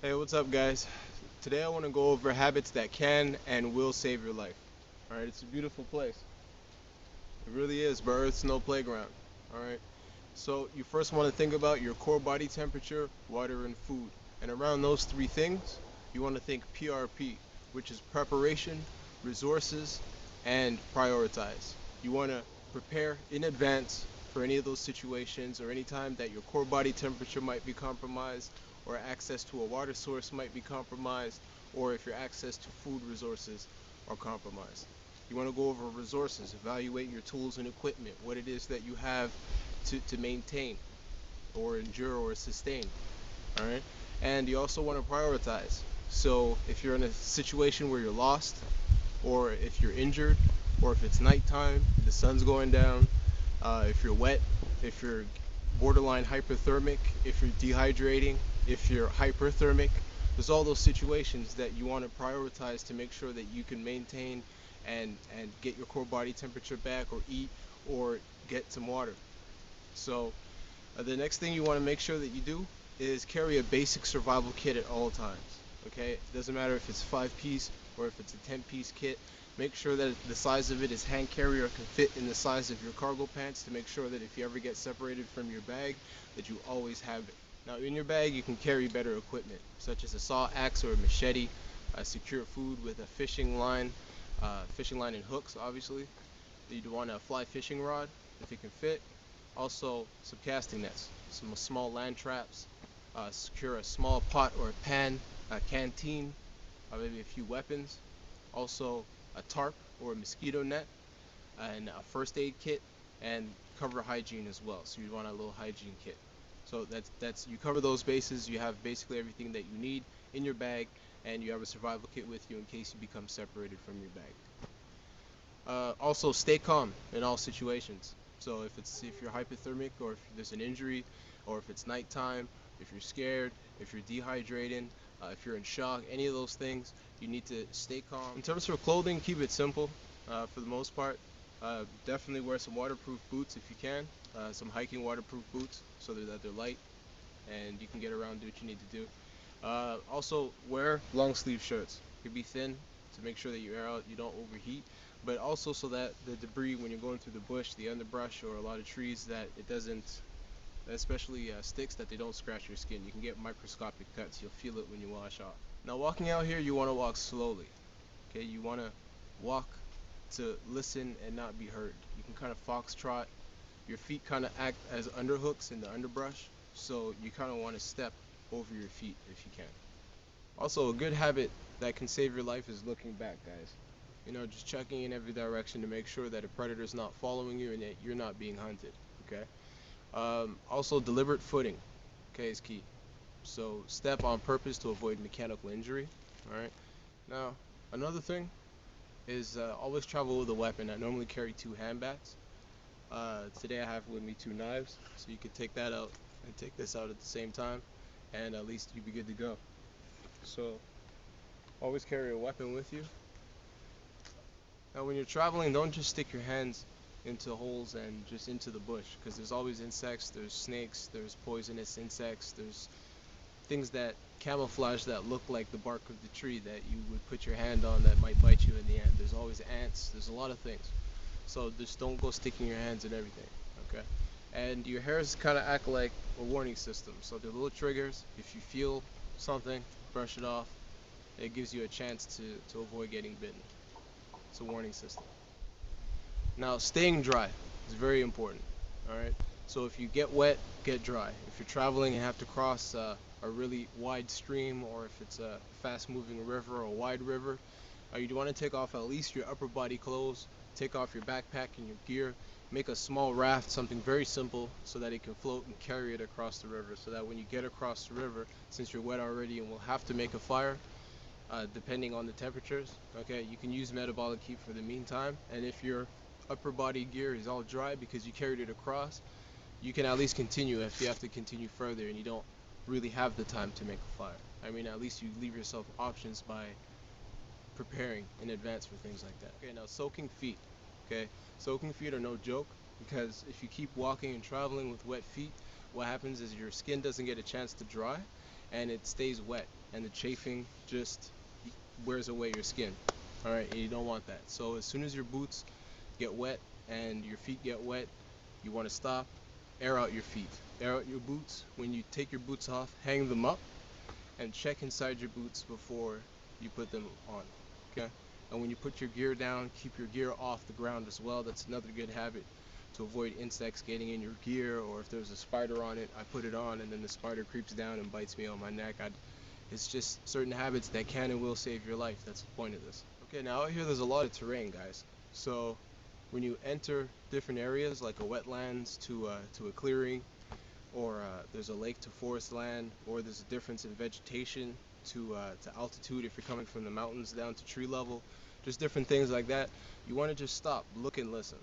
Hey, what's up, guys? Today I want to go over habits that can and will save your life. Alright, it's a beautiful place. It really is, but Earth's no playground. Alright, so you first want to think about your core body temperature, water, and food. And around those three things, you want to think PRP, which is preparation, resources, and prioritize. You want to prepare in advance for any of those situations or any time that your core body temperature might be compromised, or access to a water source might be compromised, or if your access to food resources are compromised. You want to go over resources, evaluate your tools and equipment, what it is that you have to maintain or endure or sustain. All right, and you also want to prioritize. So if you're in a situation where you're lost, or if you're injured, or if it's nighttime, the sun's going down, if you're wet, if you're borderline hypothermic, if you're dehydrating, if you're hyperthermic, there's all those situations that you want to prioritize to make sure that you can maintain and get your core body temperature back, or eat, or get some water. So the next thing you want to make sure that you do is carry a basic survival kit at all times. Okay, it doesn't matter if it's 5-piece or if it's a 10-piece kit. Make sure that the size of it is hand carry or can fit in the size of your cargo pants, to make sure that if you ever get separated from your bag, that you always have it. Now in your bag you can carry better equipment, such as a saw, axe, or a machete, secure food with a fishing line and hooks, obviously. You'd want a fly fishing rod if it can fit. Also some casting nets, some small land traps, secure a small pot or a pan, a canteen, maybe a few weapons. Also a tarp or a mosquito net, and a first aid kit, and cover hygiene as well. So you want a little hygiene kit. So that's you cover those bases. You have basically everything that you need in your bag, and you have a survival kit with you in case you become separated from your bag. Also, stay calm in all situations. So if you're hypothermic, or if there's an injury, or if it's nighttime, if you're scared, if you're dehydrated, if you're in shock, any of those things, you need to stay calm. In terms of clothing, keep it simple for the most part. Definitely wear some waterproof boots if you can, some hiking waterproof boots, so that they're light and you can get around, do what you need to do. Also, wear long sleeve shirts. It could be thin to make sure that you air out, you don't overheat, but also so that the debris, when you're going through the bush, the underbrush, or a lot of trees, that it doesn't, especially sticks, that they don't scratch your skin. You can get microscopic cuts. You'll feel it when you wash off. Now, walking out here, you want to walk slowly. Okay, you want to walk to listen and not be heard. You can kind of foxtrot. Your feet kind of act as underhooks in the underbrush, so you kind of want to step over your feet if you can. Also, a good habit that can save your life is looking back, guys. Just checking in every direction to make sure that a predator's not following you and that you're not being hunted. Okay. Also, deliberate footing, okay, is key. So step on purpose to avoid mechanical injury. All right. Now, another thing is always travel with a weapon. I normally carry 2 handbats. Today I have with me 2 knives, so you could take that out and take this out at the same time, and at least you'd be good to go. So always carry a weapon with you. Now when you're traveling, don't just stick your hands into holes and just into the bush, because there's always insects, there's snakes, there's poisonous insects, there's things that camouflage that look like the bark of the tree that you would put your hand on that might bite you in the end. There's always ants, there's a lot of things. So just don't go sticking your hands in everything, okay? And your hairs kind of act like a warning system. So they're little triggers. If you feel something, brush it off. It gives you a chance to avoid getting bitten. It's a warning system. Now, staying dry is very important, all right? So if you get wet, get dry. If you're traveling and have to cross a really wide stream, or if it's a fast-moving river or a wide river, you want to take off at least your upper body clothes, take off your backpack and your gear, make a small raft, something very simple, so that it can float and carry it across the river, so that when you get across the river, since you're wet already and will have to make a fire, depending on the temperatures, okay, you can use metabolic heat for the meantime. And if your upper body gear is all dry because you carried it across, you can at least continue if you have to continue further and you don't really have the time to make a fire. I mean, at least you leave yourself options by preparing in advance for things like that. Okay, now soaking feet. Okay, soaking feet are no joke, because if you keep walking and traveling with wet feet, what happens is your skin doesn't get a chance to dry and it stays wet. and the chafing just wears away your skin. All right, and you don't want that. So as soon as your boots get wet and your feet get wet, you want to stop, air out your feet, air out your boots. When you take your boots off, hang them up and check inside your boots before you put them on. Okay? And when you put your gear down, keep your gear off the ground as well. That's another good habit to avoid insects getting in your gear, or if there's a spider on it, I put it on and then the spider creeps down and bites me on my neck. It's just certain habits that can and will save your life. That's the point of this. Okay, now out here there's a lot of terrain, guys. So when you enter different areas like a wetlands to a clearing, or there's a lake to forest land, or there's a difference in vegetation to altitude if you're coming from the mountains down to tree level, just different things like that. You want to just stop, look and listen.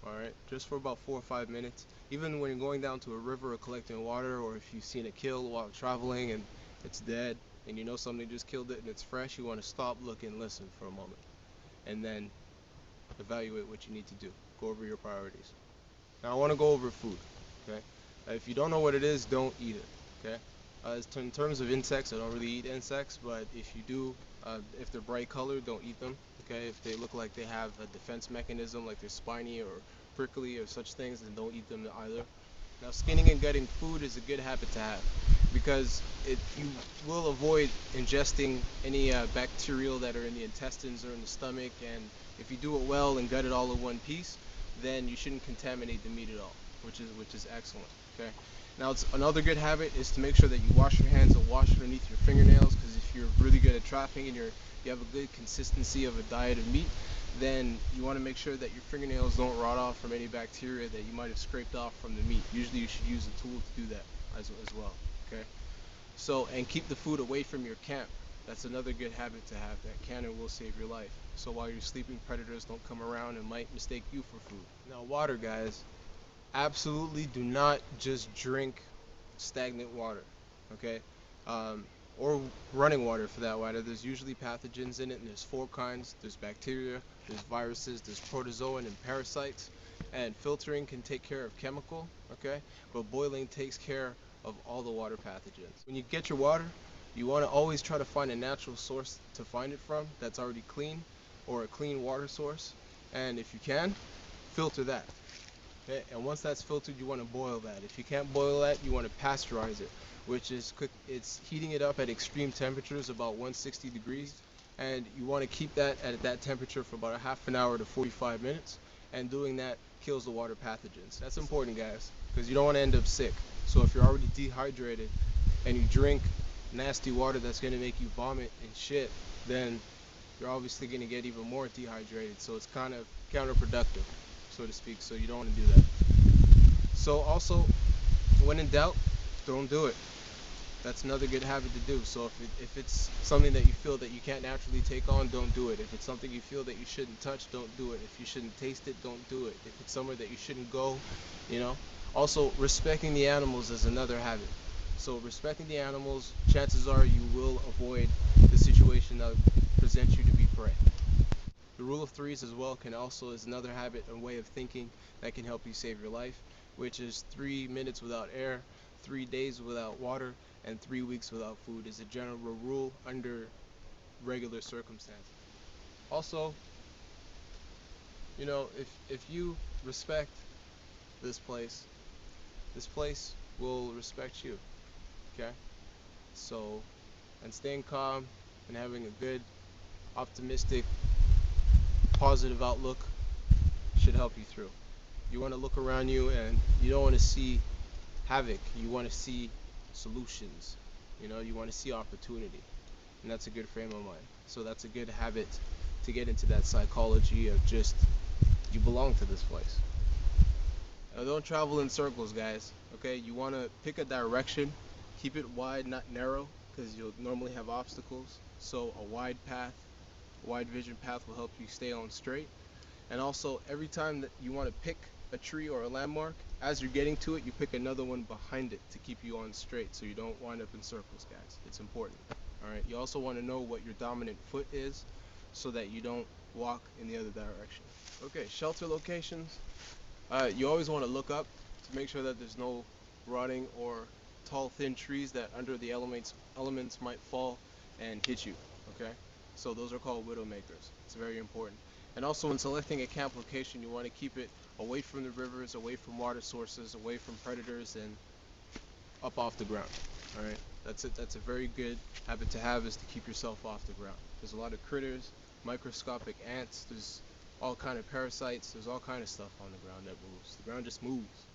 All right, just for about 4 or 5 minutes. Even when you're going down to a river or collecting water, or if you've seen a kill while traveling and it's dead, and you know somebody just killed it and it's fresh, you want to stop, look, and listen for a moment, and then evaluate what you need to do. Go over your priorities. Now I want to go over food. Okay, if you don't know what it is, don't eat it. Okay, in terms of insects, I don't really eat insects, but if you do, if they're bright colored, don't eat them. Okay, if they look like they have a defense mechanism, like they're spiny or prickly or such things, then don't eat them either. Now, skinning and gutting food is a good habit to have because you will avoid ingesting any bacterial that are in the intestines or in the stomach, and if you do it well and gut it all in one piece, then you shouldn't contaminate the meat at all, which is excellent. Okay. Now, another good habit is to make sure that you wash your hands and wash underneath your fingernails, because if you're really good at trapping and you have a good consistency of a diet of meat, then you want to make sure that your fingernails don't rot off from any bacteria that you might have scraped off from the meat. Usually you should use a tool to do that as well. Okay. So, and keep the food away from your camp. That's another good habit to have that can and will save your life. So while you're sleeping, predators don't come around and might mistake you for food. Now, water, guys. Absolutely do not just drink stagnant water. Okay. Um, or running water for that matter. There's usually pathogens in it, and there's four kinds. There's bacteria, there's viruses, there's protozoan and parasites. And filtering can take care of chemical, okay? But boiling takes care of all the water pathogens. When you get your water, you want to always try to find a natural source to find it from that's already clean, or a clean water source. And if you can, filter that. Okay, and once that's filtered, you want to boil that. If you can't boil that, you want to pasteurize it, which is quick. It's heating it up at extreme temperatures, about 160 degrees, and you want to keep that at that temperature for about a half an hour to 45 minutes. And doing that kills the water pathogens. That's important, guys, because you don't want to end up sick. So if you're already dehydrated and you drink nasty water that's going to make you vomit and shit, then you're obviously going to get even more dehydrated. So it's kind of counterproductive, so to speak. So you don't want to do that. So also, when in doubt, don't do it. That's another good habit to do. So if it's something that you feel that you can't naturally take on, don't do it. If it's something you feel that you shouldn't touch, don't do it. If you shouldn't taste it, don't do it. If it's somewhere that you shouldn't go, you know. Also, respecting the animals is another habit. So respecting the animals, chances are you will avoid the situation that presents you to be prey. The rule of threes as well can also is another habit and way of thinking that can help you save your life, which is 3 minutes without air, 3 days without water, and 3 weeks without food is a general rule under regular circumstances. Also, you know, if you respect this place will respect you. Okay? So, and staying calm and having a good, optimistic, positive outlook should help you through. You want to look around you and you don't want to see havoc. You want to see solutions. You know, you want to see opportunity. And that's a good frame of mind. So that's a good habit to get into that psychology of just you belong to this place. Now don't travel in circles, guys. Okay, you want to pick a direction, keep it wide, not narrow, because you'll normally have obstacles. So a wide path, wide vision path will help you stay on straight. And also, every time that you want to pick a tree or a landmark, as you're getting to it, you pick another one behind it to keep you on straight, so you don't wind up in circles, guys. It's important. All right. You also want to know what your dominant foot is, so that you don't walk in the other direction. Okay. Shelter locations. You always want to look up to make sure that there's no rotting or tall, thin trees that under the elements might fall and hit you. Okay, so those are called widow makers. It's very important. And also, when selecting a camp location, you want to keep it away from the rivers, away from water sources, away from predators, and up off the ground. All right, that's it. That's a very good habit to have, is to keep yourself off the ground. There's a lot of critters, microscopic ants. There's all kind of parasites. There's all kind of stuff on the ground that moves. The ground just moves.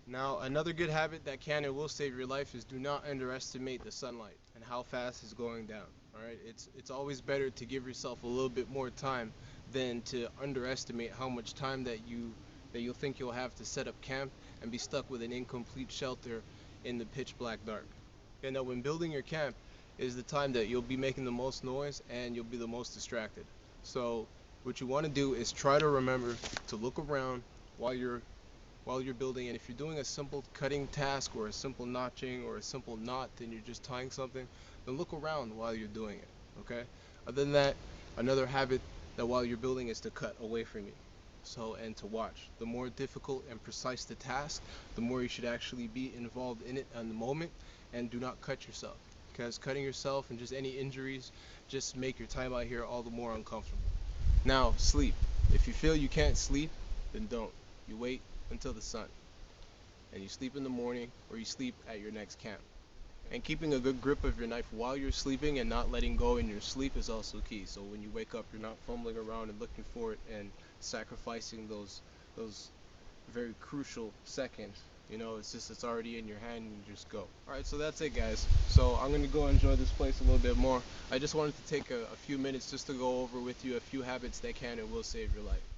Now, another good habit that can and will save your life is do not underestimate the sunlight and how fast it's going down. All right, it's always better to give yourself a little bit more time than to underestimate how much time that you'll think you'll have to set up camp and be stuck with an incomplete shelter in the pitch black dark. And now, when building your camp is the time that you'll be making the most noise and you'll be the most distracted. So, what you want to do is try to remember to look around while you're building, and if you're doing a simple cutting task or a simple notching or a simple knot, then you're just tying something, then look around while you're doing it. Okay, other than that, another habit that while you're building is to cut away from you, so, and to watch. The more difficult and precise the task, the more you should actually be involved in it in the moment, and do not cut yourself, because cutting yourself and just any injuries just make your time out here all the more uncomfortable. Now, sleep. If you feel you can't sleep, then don't. You wait until the sun, and you sleep in the morning, or you sleep at your next camp. And keeping a good grip of your knife while you're sleeping and not letting go in your sleep is also key. So when you wake up, you're not fumbling around and looking for it and sacrificing those very crucial seconds. You know, it's already in your hand and you just go. All right, so that's it, guys. So I'm gonna go enjoy this place a little bit more. I just wanted to take a few minutes just to go over with you a few habits that can and will save your life.